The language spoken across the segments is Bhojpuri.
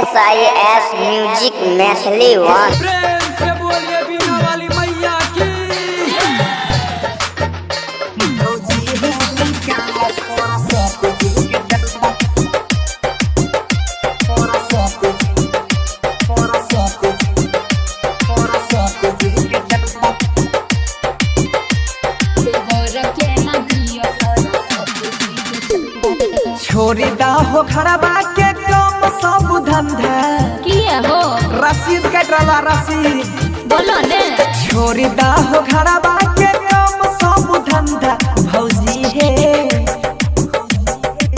SIS म्यूजिक मैथिली वन। प्रेम से बोलिए बीना वाली मैया की। छोरी दा हो खड़बा के कम सब धंधा किए हो रसीद कटला रसीद बोलो ने। छोरी दा हो खड़बा के कम सब धंधा भौजी है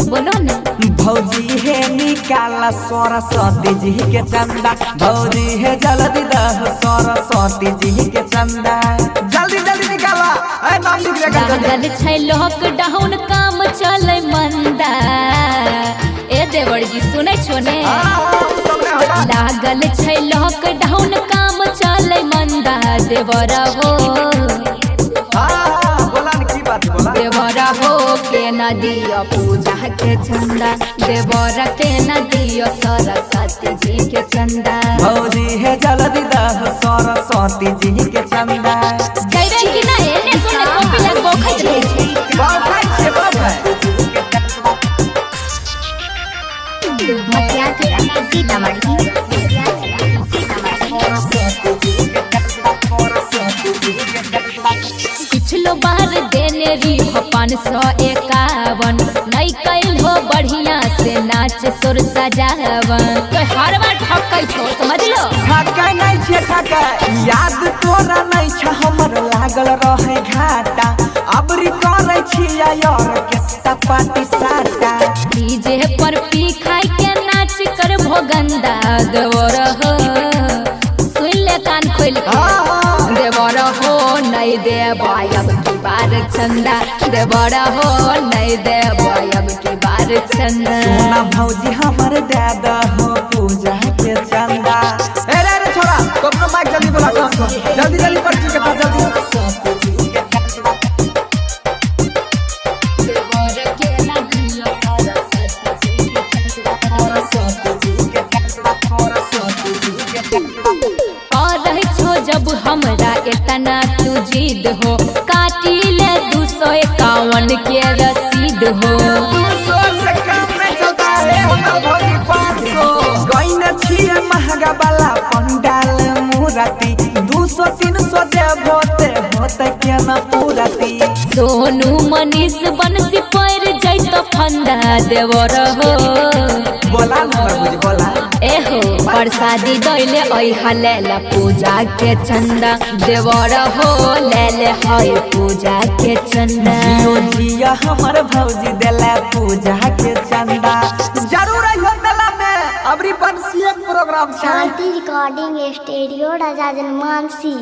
बोलो ने। भौजी है निकाला सरस्वती जी के चंदा। भौजी है जल्दी दह सरस्वती जी के चंदा। जल्दी जल्दी निकाला ए नाम लिख ले लागल छै लॉकडाउन काम चले मंदा। ए देवर जी सुनै छो ने। लागल छै लॉकडाउन काम चले मंदा। देवर हो देवर हो के न दियो पूजा के चंदा। देवर के न दियो सरस्वती जी के चंदा। भौजी है जल्दी दह सरस्वती जी के चंदा। जइबे कि ना एने सुने कॉपी लग बोखैत रहै छै। मटिया के सीतामढ़ी पिछलो बार देने री हो 551 नहीं कैल हो बढ़िया से नाच सुर सजावन। तो हर बार ठकै छो समझ लो। ठकै नहीं छे ठकै याद तोरा नहीं छ हमर लागल रहे घाटा। अबरी करै छिया यार के पार्टी साटा। डीजे पर पी खाई के नाच कर भोगंदा। देवर हो सुन ले कान खोल के। देवर हो नहीं दे अब की बार चंदा। देवर हो नहीं दे अब की बार चंदा। सोना भौजी हमर दादा हो पूजा के चंदा। ए रे छोरा तो अपना माइक जल्दी बोला काम को। जल्दी जल्दी पर्ची के पास जल्दी। जब हमरा इतना तू जिद हो काटी ले 251 के रसीद हो। 200 से कम नहीं चलता है हमर भौजी 500। गइने छिए महंगा वाला पंडाल मूर्ति। 200 300 देबो ते होते के न पूरती। सोनू मनीष बंसी पैर जैत फंदा। देवर हो बोला न भौजी बोला। एहो प्रसादी दैले ऐहा लेला पूजा के चंदा। देवर हो लेले है पूजा के चंदा। जिया हमर भौजी देला पूजा के चंदा। जरूर आइयो मेला में अबरी बंसी एक प्रोग्राम छै। शांति रिकॉर्डिंग स्टूडियो राजा जनमानसी।